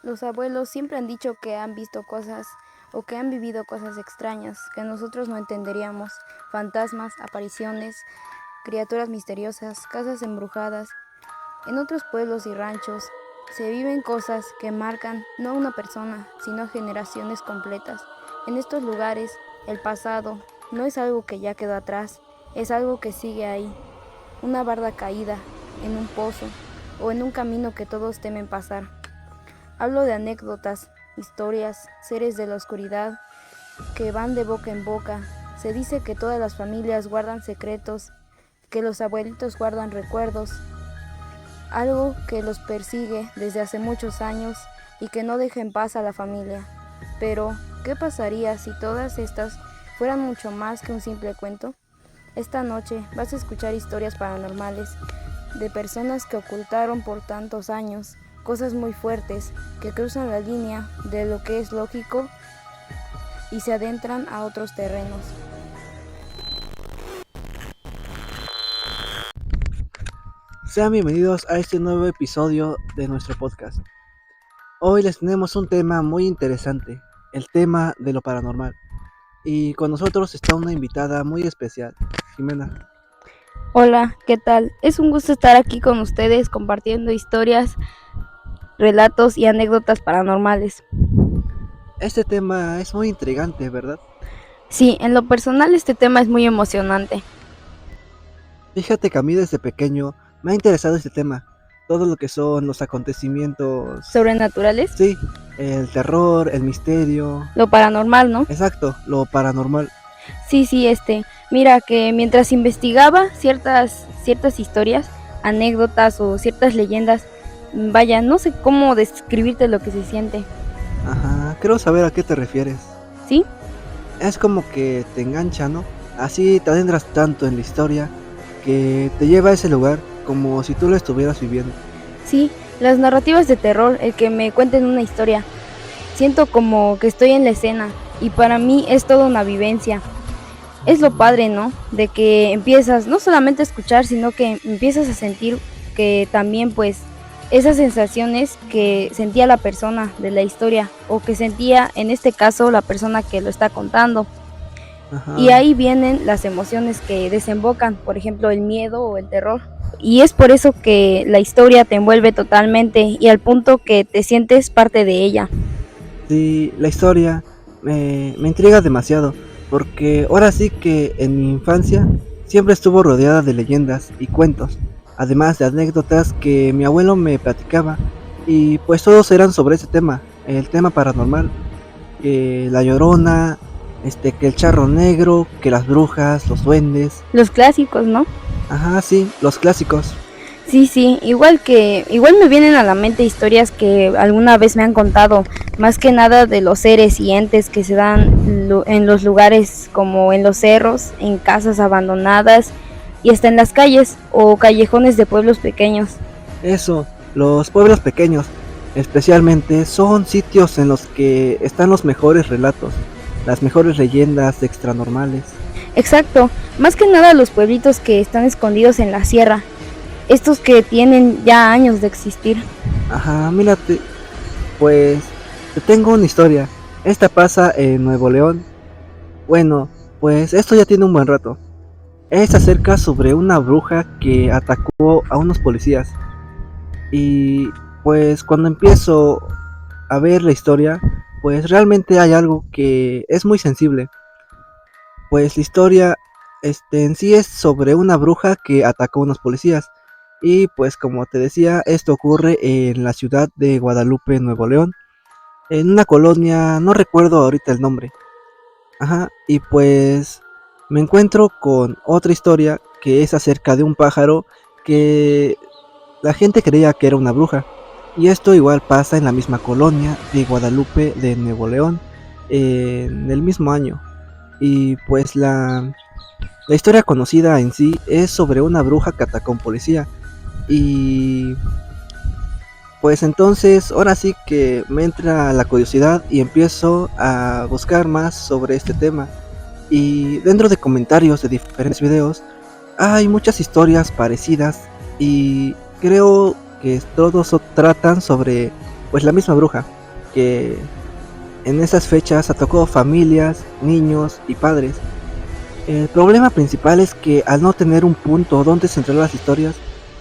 Los abuelos siempre han dicho que han visto cosas o que han vivido cosas extrañas que nosotros no entenderíamos, fantasmas, apariciones, criaturas misteriosas, casas embrujadas. En otros pueblos y ranchos se viven cosas que marcan no a una persona, sino a generaciones completas. En estos lugares, el pasado no es algo que ya quedó atrás, es algo que sigue ahí, una barda caída, en un pozo o en un camino que todos temen pasar. Hablo de anécdotas, historias, seres de la oscuridad que van de boca en boca. Se dice que todas las familias guardan secretos, que los abuelitos guardan recuerdos, algo que los persigue desde hace muchos años y que no deja en paz a la familia. Pero, ¿qué pasaría si todas estas fueran mucho más que un simple cuento? Esta noche vas a escuchar historias paranormales de personas que ocultaron por tantos años cosas muy fuertes que cruzan la línea de lo que es lógico y se adentran a otros terrenos. Sean bienvenidos a este nuevo episodio de nuestro podcast. Hoy les tenemos un tema muy interesante, el tema de lo paranormal. Y con nosotros está una invitada muy especial, Jimena. Hola, ¿qué tal? Es un gusto estar aquí con ustedes compartiendo historias, relatos y anécdotas paranormales. Este tema es muy intrigante, ¿verdad? Sí, en lo personal este tema es muy emocionante. Fíjate que a mí desde pequeño me ha interesado este tema. Todo lo que son los acontecimientos. ¿Sobrenaturales? Sí, el terror, el misterio. Lo paranormal, ¿no? Exacto, lo paranormal. Sí, mira que mientras investigaba ciertas historias, anécdotas o ciertas leyendas, vaya, no sé cómo describirte lo que se siente. Ajá, quiero saber a qué te refieres. ¿Sí? Es como que te engancha, ¿no? Así te adentras tanto en la historia que te lleva a ese lugar como si tú lo estuvieras viviendo. Sí, las narrativas de terror, el que me cuenten una historia. Siento como que estoy en la escena y para mí es toda una vivencia. Es lo padre, ¿no? De que empiezas no solamente a escuchar, sino que empiezas a sentir que también pues esas sensaciones que sentía la persona de la historia o que sentía en este caso la persona que lo está contando. Ajá. Y ahí vienen las emociones que desembocan, por ejemplo el miedo o el terror. Y es por eso que la historia te envuelve totalmente y al punto que te sientes parte de ella. Sí, la historia me intriga demasiado porque ahora sí que en mi infancia siempre estuvo rodeada de leyendas y cuentos, además de anécdotas que mi abuelo me platicaba y pues todos eran sobre ese tema, el tema paranormal, que la Llorona, que el charro negro, que las brujas, los duendes. Los clásicos, ¿no? Ajá, sí, los clásicos. Sí, igual me vienen a la mente historias que alguna vez me han contado, más que nada de los seres y entes que se dan en los lugares como en los cerros, en casas abandonadas y hasta en las calles o callejones de pueblos pequeños. Eso, los pueblos pequeños, especialmente, son sitios en los que están los mejores relatos, las mejores leyendas extranormales. Exacto, más que nada los pueblitos que están escondidos en la sierra, estos que tienen ya años de existir. Ajá, mírate, pues te tengo una historia. Esta pasa en Nuevo León. Bueno, pues esto ya tiene un buen rato. Es acerca sobre una bruja que atacó a unos policías. Y pues cuando empiezo a ver la historia, pues realmente hay algo que es muy sensible. Pues la historia en sí es sobre una bruja que atacó a unos policías. Y pues como te decía, esto ocurre en la ciudad de Guadalupe, Nuevo León, en una colonia, no recuerdo ahorita el nombre. Ajá, y pues me encuentro con otra historia que es acerca de un pájaro que la gente creía que era una bruja. Y esto igual pasa en la misma colonia de Guadalupe de Nuevo León en el mismo año. Y pues la historia conocida en sí es sobre una bruja que atacó a un policía. Y pues entonces ahora sí que me entra la curiosidad y empiezo a buscar más sobre este tema. Y dentro de comentarios de diferentes videos hay muchas historias parecidas y creo que todos tratan sobre pues la misma bruja. que en esas fechas atacó familias, niños y padres. El problema principal es que al no tener un punto donde centrar las historias,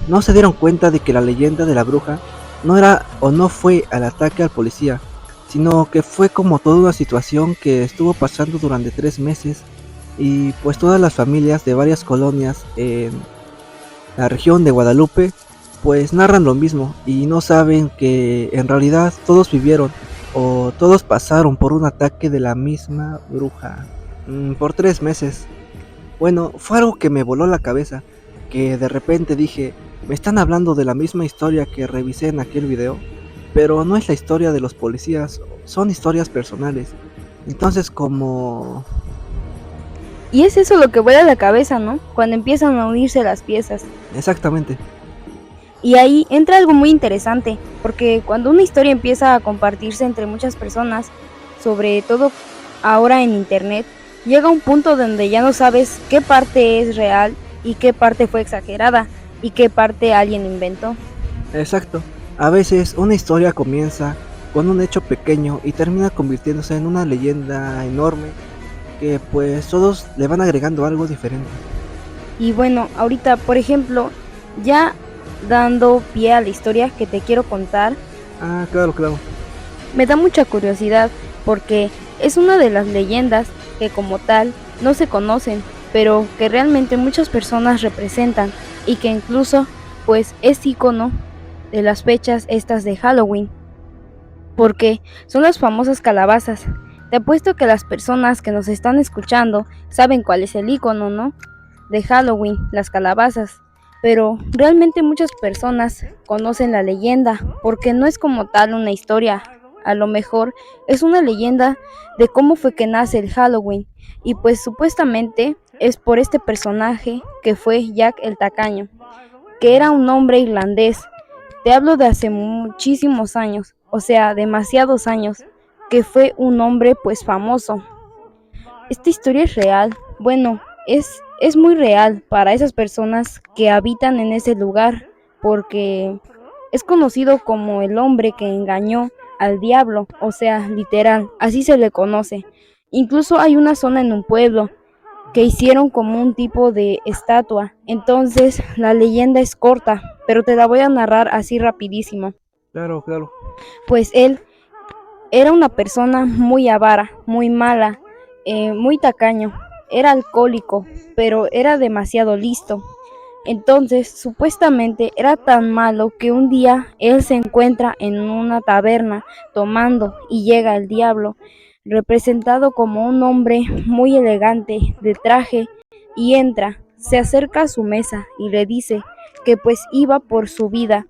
no se dieron cuenta de que la leyenda de la bruja no era o no fue al ataque al policía, sino que fue como toda una situación que estuvo pasando durante 3 meses y pues todas las familias de varias colonias en la región de Guadalupe pues narran lo mismo y no saben que en realidad todos vivieron o todos pasaron por un ataque de la misma bruja por 3 meses. Bueno, fue algo que me voló la cabeza, que de repente dije, me están hablando de la misma historia que revisé en aquel video, pero no es la historia de los policías, son historias personales. Entonces como... Y es eso lo que vuela la cabeza, ¿no? Cuando empiezan a unirse las piezas. Exactamente. Y ahí entra algo muy interesante, porque cuando una historia empieza a compartirse entre muchas personas, sobre todo ahora en internet, llega un punto donde ya no sabes qué parte es real y qué parte fue exagerada y qué parte alguien inventó. Exacto. A veces una historia comienza con un hecho pequeño y termina convirtiéndose en una leyenda enorme que pues todos le van agregando algo diferente. Y bueno, ahorita, por ejemplo, ya dando pie a la historia que te quiero contar, Ah, claro, claro. me da mucha curiosidad porque es una de las leyendas que como tal no se conocen, pero que realmente muchas personas representan y que incluso pues es icono de las fechas estas de Halloween, porque son las famosas calabazas. Te apuesto que las personas que nos están escuchando saben cuál es el icono, ¿no? De Halloween, las calabazas. Pero realmente muchas personas conocen la leyenda porque no es como tal una historia. A lo mejor es una leyenda de cómo fue que nace el Halloween. Y pues supuestamente es por este personaje que fue Jack el Tacaño, que era un hombre irlandés. Te hablo de hace muchísimos años, o sea, demasiados años, que fue un hombre pues famoso. Esta historia es real, bueno, es muy real para esas personas que habitan en ese lugar, porque es conocido como el hombre que engañó al diablo, o sea, literal, así se le conoce. Incluso hay una zona en un pueblo que hicieron como un tipo de estatua. Entonces, la leyenda es corta, pero te la voy a narrar así rapidísimo. Claro, claro. Pues él era una persona muy avara, muy mala, muy tacaño, era alcohólico, pero era demasiado listo. Entonces, supuestamente era tan malo que un día él se encuentra en una taberna tomando y llega el diablo, representado como un hombre muy elegante de traje, y entra, se acerca a su mesa y le dice que pues iba por su vida,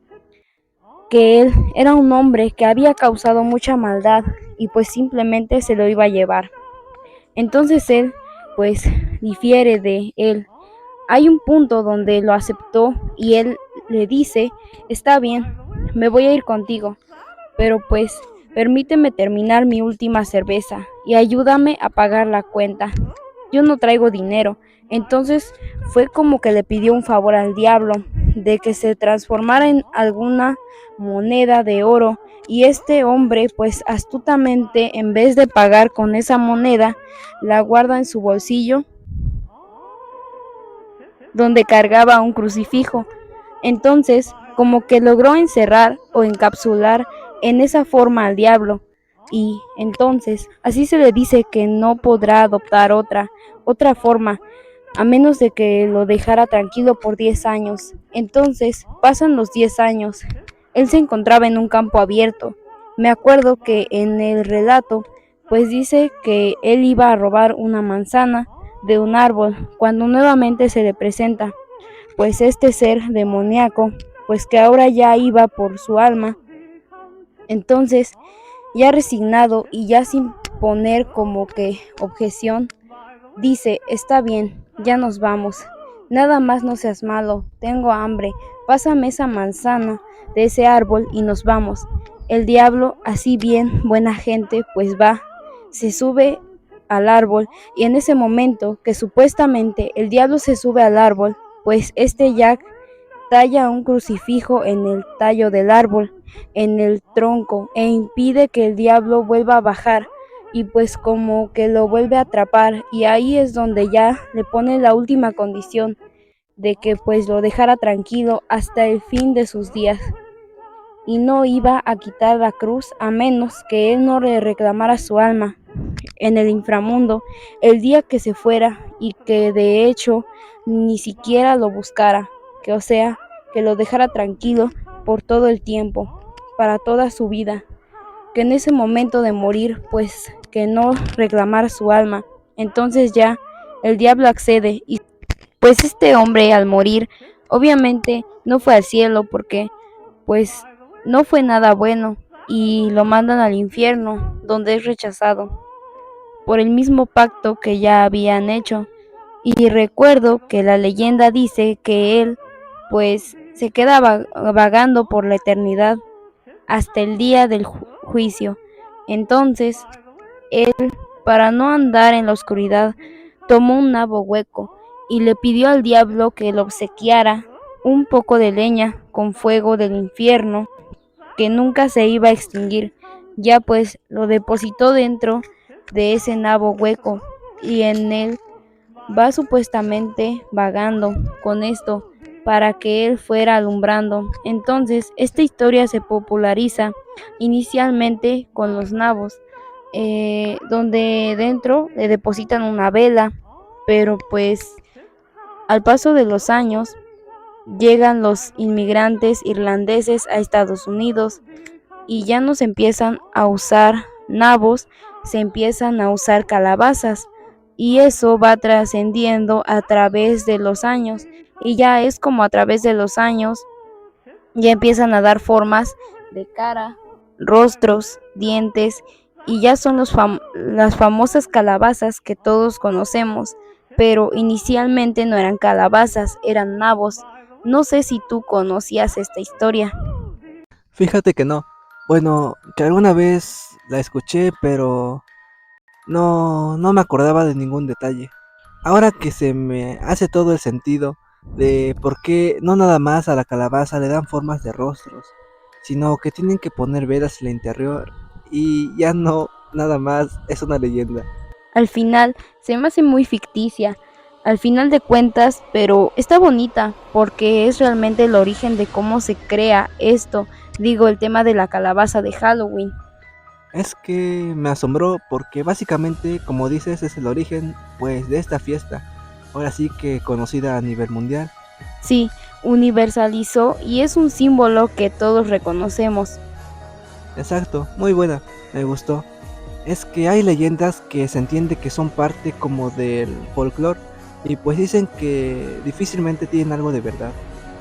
que él era un hombre que había causado mucha maldad y pues simplemente se lo iba a llevar. Entonces él pues difiere de él. Hay un punto donde lo aceptó y él le dice, está bien, me voy a ir contigo, pero pues permíteme terminar mi última cerveza y ayúdame a pagar la cuenta. Yo no traigo dinero. Entonces fue como que le pidió un favor al diablo de que se transformara en alguna moneda de oro, y este hombre pues astutamente, en vez de pagar con esa moneda, la guarda en su bolsillo donde cargaba un crucifijo. Entonces, como que logró encerrar o encapsular en esa forma al diablo, y entonces así se le dice que no podrá adoptar otra forma, a menos de que lo dejara tranquilo por 10 años. Entonces, pasan los 10 años. Él se encontraba en un campo abierto. Me acuerdo que en el relato, pues dice que él iba a robar una manzana de un árbol cuando nuevamente se le presenta pues este ser demoníaco, pues que ahora ya iba por su alma. Entonces, ya resignado y ya sin poner como que objeción, dice, está bien, ya nos vamos. Nada más no seas malo, tengo hambre, pásame esa manzana de ese árbol y nos vamos. El diablo, así bien buena gente, pues va, se sube al árbol, y en ese momento que supuestamente el diablo se sube al árbol, pues este Jack talla un crucifijo en el tallo del árbol, en el tronco e impide que el diablo vuelva a bajar y pues como que lo vuelve a atrapar y ahí es donde ya le pone la última condición de que pues lo dejara tranquilo hasta el fin de sus días y no iba a quitar la cruz a menos que él no le reclamara su alma en el inframundo el día que se fuera y que de hecho ni siquiera lo buscara, que o sea, que lo dejara tranquilo por todo el tiempo, para toda su vida, que en ese momento de morir pues que no reclamara su alma. Entonces ya el diablo accede y pues este hombre al morir obviamente no fue al cielo porque pues no fue nada bueno y lo mandan al infierno donde es rechazado por el mismo pacto que ya habían hecho. Y recuerdo que la leyenda dice que él pues se queda vagando por la eternidad hasta el día del juicio. Entonces, él, para no andar en la oscuridad, tomó un nabo hueco y le pidió al diablo que le obsequiara un poco de leña con fuego del infierno que nunca se iba a extinguir. Ya pues lo depositó dentro de ese nabo hueco y en él va supuestamente vagando con esto para que él fuera alumbrando. Entonces, esta historia se populariza inicialmente con los nabos, donde dentro le depositan una vela, pero pues al paso de los años llegan los inmigrantes irlandeses a Estados Unidos y ya no se empiezan a usar nabos, se empiezan a usar calabazas y eso va trascendiendo a través de los años y ya es como a través de los años ya empiezan a dar formas de cara, rostros, dientes y ya son las famosas calabazas que todos conocemos, pero inicialmente no eran calabazas, eran nabos. No sé si tú conocías esta historia. Fíjate que no. Bueno, que alguna vez la escuché, pero no me acordaba de ningún detalle. Ahora que se me hace todo el sentido de por qué no nada más a la calabaza le dan formas de rostros, sino que tienen que poner velas en el interior y ya no nada más es una leyenda. Al final se me hace muy ficticia, al final de cuentas, pero está bonita porque es realmente el origen de cómo se crea esto, digo, el tema de la calabaza de Halloween. Es que me asombró porque básicamente, como dices, es el origen pues de esta fiesta, ahora sí que conocida a nivel mundial. Sí, universalizó y es un símbolo que todos reconocemos. Exacto, muy buena, me gustó. Es que hay leyendas que se entiende que son parte como del folclore y pues dicen que difícilmente tienen algo de verdad.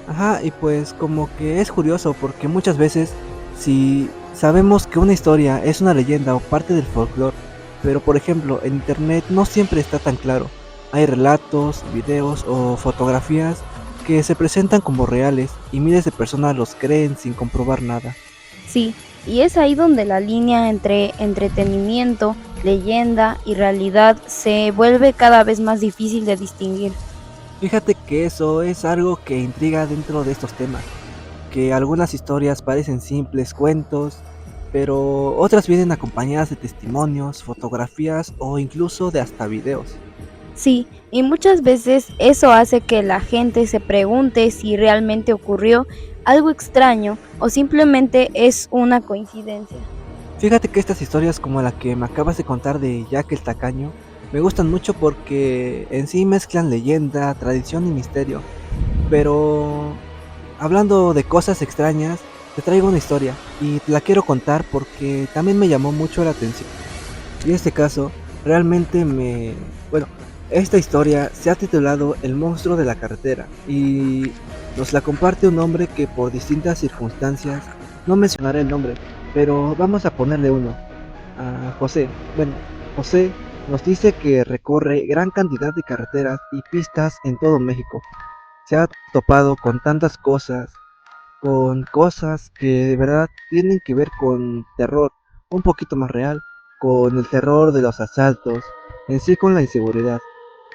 Ajá, y pues como que es curioso porque muchas veces si sabemos que una historia es una leyenda o parte del folclore, pero por ejemplo en internet no siempre está tan claro. Hay relatos, videos o fotografías que se presentan como reales y miles de personas los creen sin comprobar nada. Sí, y es ahí donde la línea entre entretenimiento, leyenda y realidad se vuelve cada vez más difícil de distinguir. Fíjate que eso es algo que intriga dentro de estos temas, que algunas historias parecen simples cuentos, pero otras vienen acompañadas de testimonios, fotografías o incluso de hasta videos. Sí, y muchas veces eso hace que la gente se pregunte si realmente ocurrió algo extraño o simplemente es una coincidencia. Fíjate que estas historias como la que me acabas de contar de Jack el Tacaño me gustan mucho porque en sí mezclan leyenda, tradición y misterio, pero hablando de cosas extrañas, te traigo una historia y te la quiero contar porque también me llamó mucho la atención. Y en este caso, realmente Bueno, esta historia se ha titulado El monstruo de la carretera y nos la comparte un hombre que por distintas circunstancias, no mencionaré el nombre, pero vamos a ponerle uno, a José. Bueno, José nos dice que recorre gran cantidad de carreteras y pistas en todo México. Se ha topado con tantas cosas, con cosas que de verdad tienen que ver con terror, un poquito más real, con el terror de los asaltos, en sí con la inseguridad.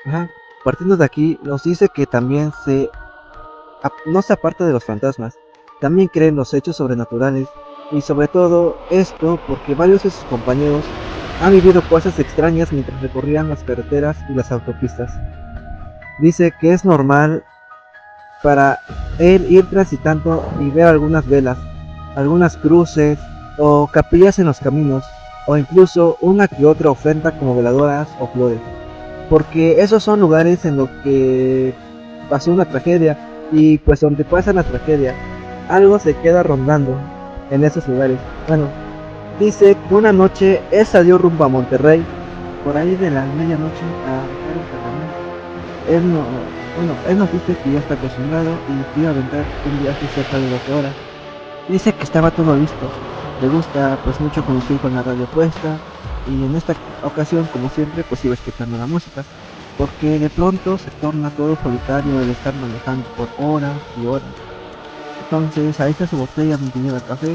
Ajá. Partiendo de aquí, nos dice que también no se aparta de los fantasmas, también cree en los hechos sobrenaturales, y sobre todo esto porque varios de sus compañeros han vivido cosas extrañas mientras recorrían las carreteras y las autopistas. Dice que es normal para él ir transitando y ver algunas velas, algunas cruces o capillas en los caminos, o incluso una que otra ofrenda como veladoras o flores, porque esos son lugares en los que pasó una tragedia, y pues donde pasa la tragedia, algo se queda rondando en esos lugares. Bueno, dice que una noche él salió rumbo a Monterrey, por ahí de la medianoche, a dejar un cargamento. Él no, bueno, él nos dice que ya está acostumbrado y que iba a aventar un viaje cerca de 12 horas. Dice que estaba todo listo. Le gusta pues mucho conducir con la radio puesta, y en esta ocasión, como siempre, pues iba escuchando la música, porque de pronto se torna todo solitario el estar manejando por horas y horas. Entonces ahí está su botella donde lleva café,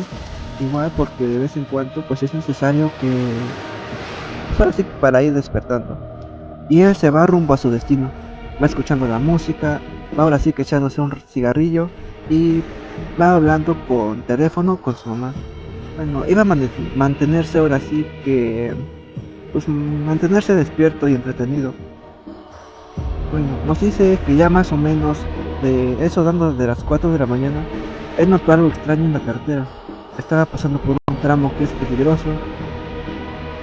igual porque de vez en cuando pues es necesario que, pues ahora sí que para ir despertando. Y él se va rumbo a su destino, va escuchando la música, va ahora sí que echándose un cigarrillo, y va hablando por teléfono con su mamá. Bueno, iba a mantenerse ahora sí que, pues mantenerse despierto y entretenido. Bueno, nos dice que ya más o menos de eso, dando de las 4 de la mañana, él notó algo extraño en la carretera. Estaba pasando por un tramo que es peligroso,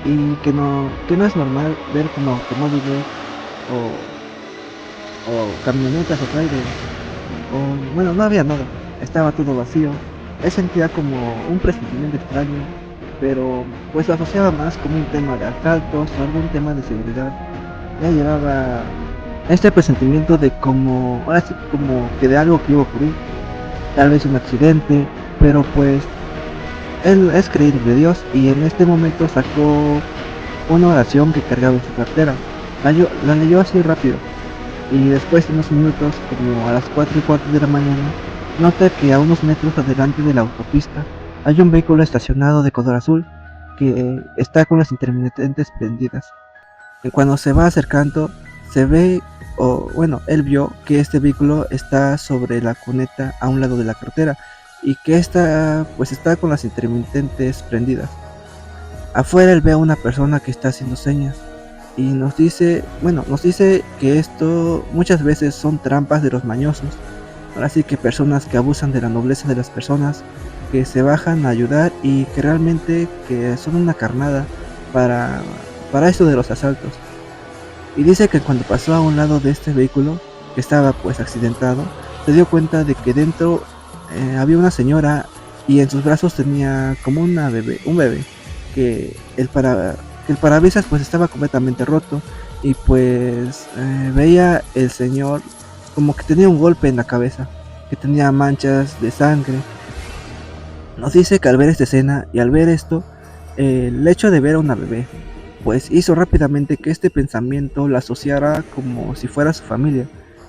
y que no es normal ver como automóviles o camionetas o trailers. O, bueno, no había nada, estaba todo vacío. Él sentía como un presentimiento extraño, pero pues lo asociaba más como un tema de asaltos o algún tema de seguridad. Ya llevaba este presentimiento de como, ahora sí como que de algo que iba a ocurrir, tal vez un accidente, pero pues él es creído de Dios, y en este momento sacó una oración que cargaba en su cartera. La leyó así rápido, y después de unos minutos, como a las 4:15 de la mañana, nota que a unos metros adelante de la autopista hay un vehículo estacionado de color azul que está con las intermitentes prendidas. Y cuando se va acercando, se ve, o bueno, él vio que este vehículo está sobre la cuneta a un lado de la carretera, y que esta pues está con las intermitentes prendidas. Afuera él ve a una persona que está haciendo señas, y nos dice, bueno, nos dice que esto muchas veces son trampas de los mañosos. Ahora sí que personas que abusan de la nobleza de las personas, que se bajan a ayudar y que realmente que son una carnada para, para esto de los asaltos. Y dice que cuando pasó a un lado de este vehículo, que estaba pues accidentado, se dio cuenta de que dentro había una señora, y en sus brazos tenía como un bebé, que que el parabrisas pues estaba completamente roto, y pues veía el señor como que tenía un golpe en la cabeza, que tenía manchas de sangre. Nos dice que al ver esta escena y al ver esto, el hecho de ver a una bebé, pues hizo rápidamente que este pensamiento la asociara como si fuera su familia.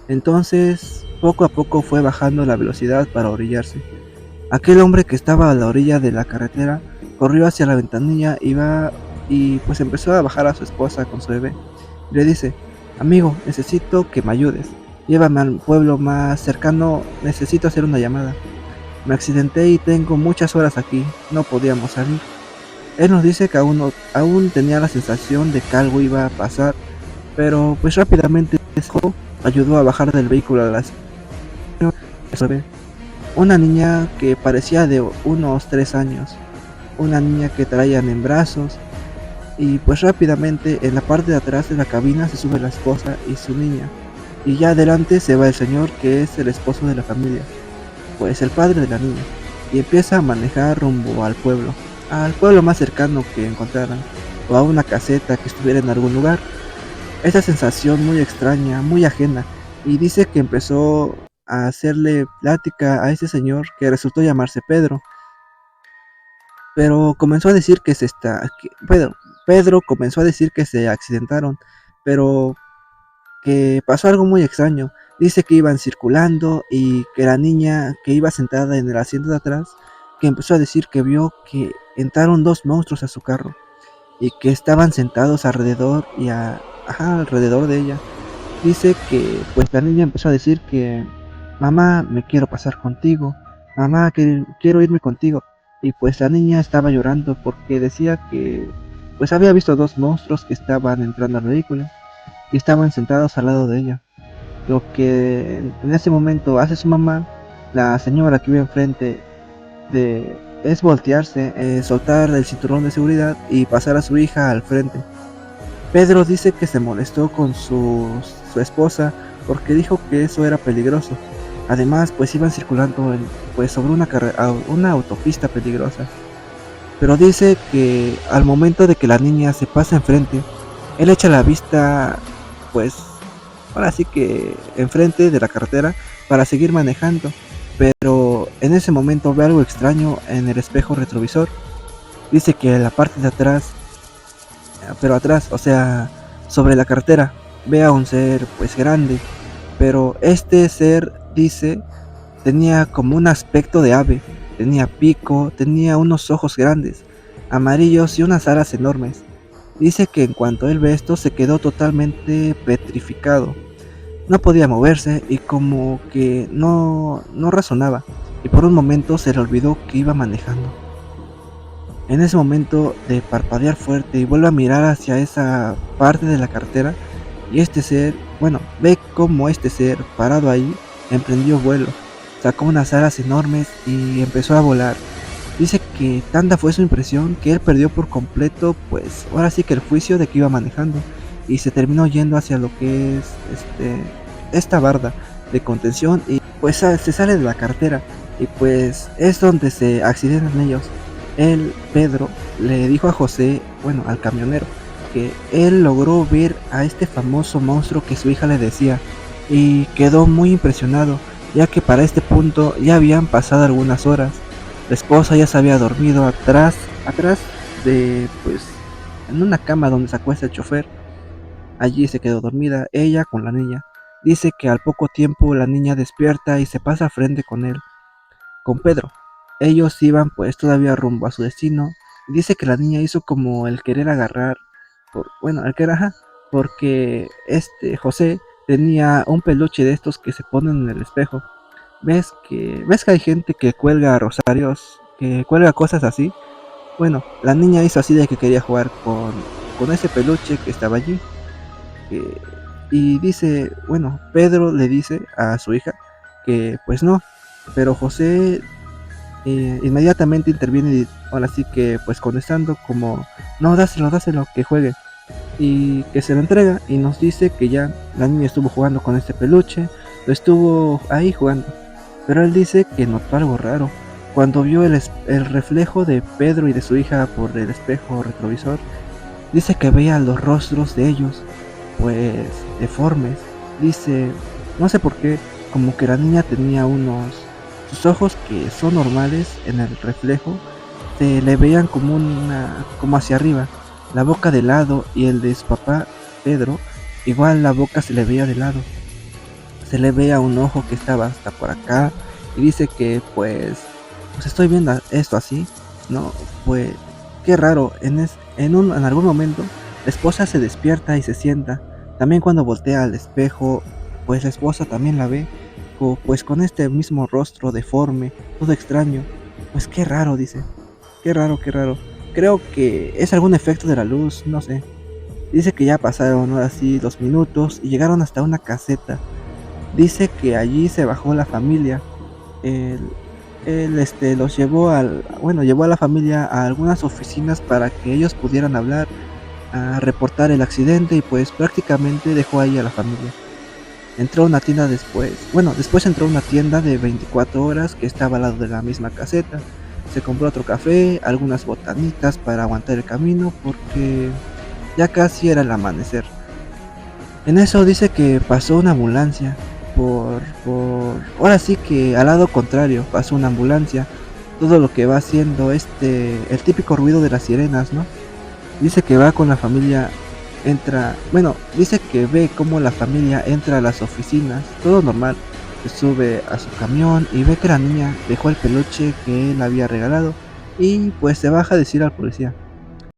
Entonces, poco a poco fue bajando la velocidad para orillarse. Aquel hombre que estaba a la orilla de la carretera corrió hacia la ventanilla y pues empezó a bajar a su esposa con su bebé. Y le dice, amigo, necesito que me ayudes. Llévame al pueblo más cercano, necesito hacer una llamada. Me accidenté y tengo muchas horas aquí, no podíamos salir. Él nos dice que aún tenía la sensación de que algo iba a pasar, pero pues rápidamente ayudó a bajar del vehículo a la bebé. Una niña que parecía de unos 3 años, una niña que traían en brazos, y pues rápidamente en la parte de atrás de la cabina se sube la esposa y su niña, y ya adelante se va el señor que es el esposo de la familia, pues el padre de la niña, y empieza a manejar rumbo al pueblo más cercano que encontraran, o a una caseta que estuviera en algún lugar. Esa sensación muy extraña, muy ajena, y dice que empezó a hacerle plática a ese señor que resultó llamarse Pedro, pero comenzó a decir Pedro comenzó a decir que se accidentaron, pero que pasó algo muy extraño. Dice que iban circulando y que la niña que iba sentada en el asiento de atrás, que empezó a decir que vio que entraron dos monstruos a su carro, y que estaban sentados alrededor alrededor de ella. Dice que pues la niña empezó a decir que mamá, me quiero pasar contigo, mamá, que quiero irme contigo. Y pues la niña estaba llorando porque decía que pues había visto dos monstruos que estaban entrando al vehículo y estaban sentados al lado de ella. Lo que en ese momento hace su mamá, la señora que vive enfrente, es voltearse, soltar el cinturón de seguridad y pasar a su hija al frente. Pedro dice que se molestó con su esposa porque dijo que eso era peligroso. Además, pues iban circulando pues sobre una autopista peligrosa. Pero dice que al momento de que la niña se pasa enfrente, él echa la vista, pues ahora sí que enfrente de la carretera para seguir manejando. Pero en ese momento ve algo extraño en el espejo retrovisor. Dice que en la parte de atrás, pero atrás, o sea, sobre la carretera, ve a un ser pues grande. Pero este ser, dice, tenía como un aspecto de ave. Tenía pico, tenía unos ojos grandes, amarillos y unas alas enormes. Dice que en cuanto él ve esto se quedó totalmente petrificado. No podía moverse y como que no razonaba. Y por un momento se le olvidó que iba manejando. En ese momento de parpadear fuerte y vuelve a mirar hacia esa parte de la carretera y este ser, bueno, ve como este ser parado ahí emprendió vuelo, sacó unas alas enormes y empezó a volar. Dice que tanta fue su impresión que él perdió por completo, pues ahora sí que el juicio de que iba manejando y se terminó yendo hacia lo que es esta barda de contención y pues se sale de la carretera y pues es donde se accidentan ellos. Él, Pedro, le dijo a José, bueno, al camionero, que él logró ver a este famoso monstruo que su hija le decía y quedó muy impresionado, ya que para este punto ya habían pasado algunas horas. La esposa ya se había dormido atrás de, pues, en una cama donde se acuesta el chofer. Allí se quedó dormida ella con la niña. Dice que al poco tiempo la niña despierta y se pasa frente con él, con Pedro. Ellos iban pues todavía rumbo a su destino. Dice que la niña hizo como el querer agarrar, bueno, el querer, ajá, porque José tenía un peluche de estos que se ponen en el espejo. ¿Ves que hay gente que cuelga rosarios, que cuelga cosas así? Bueno, la niña hizo así de que quería jugar con ese peluche que estaba allí. que- y dice, bueno, Pedro le dice a su hija que pues no, pero José inmediatamente interviene y ahora sí que pues contestando como, no, dáselo, que juegue. Y que se lo entrega y nos dice que ya la niña estuvo jugando con este peluche, lo estuvo ahí jugando. Pero él dice que notó algo raro. Cuando vio el reflejo de Pedro y de su hija por el espejo retrovisor, dice que veía los rostros de ellos, pues deformes. Dice, no sé por qué, como que la niña tenía sus ojos que son normales en el reflejo, se le veían como hacia arriba, la boca de lado y el de su papá, Pedro, igual la boca se le veía de lado. Se le veía un ojo que estaba hasta por acá y dice que pues estoy viendo esto así, ¿no? Pues qué raro, en algún momento la esposa se despierta y se sienta. También cuando voltea al espejo, pues la esposa también la ve, pues con este mismo rostro deforme, todo extraño. Pues qué raro, dice. Qué raro, qué raro. Creo que es algún efecto de la luz, no sé. Dice que ya pasaron ahora sí 2 minutos y llegaron hasta una caseta. Dice que allí se bajó la familia. Él, él los llevó llevó a la familia a algunas oficinas para que ellos pudieran hablar, a reportar el accidente y pues prácticamente dejó ahí a la familia. Entró a una tienda después entró a una tienda de 24 horas que estaba al lado de la misma caseta. Se compró otro café, algunas botanitas para aguantar el camino porque ya casi era el amanecer. En eso dice que pasó una ambulancia. Ahora sí que al lado contrario pasó una ambulancia. Todo lo que va haciendo el típico ruido de las sirenas, ¿no? Dice que va con la familia, dice que ve cómo la familia entra a las oficinas, todo normal. Se sube a su camión y ve que la niña dejó el peluche que él había regalado y pues se baja a decir al policía.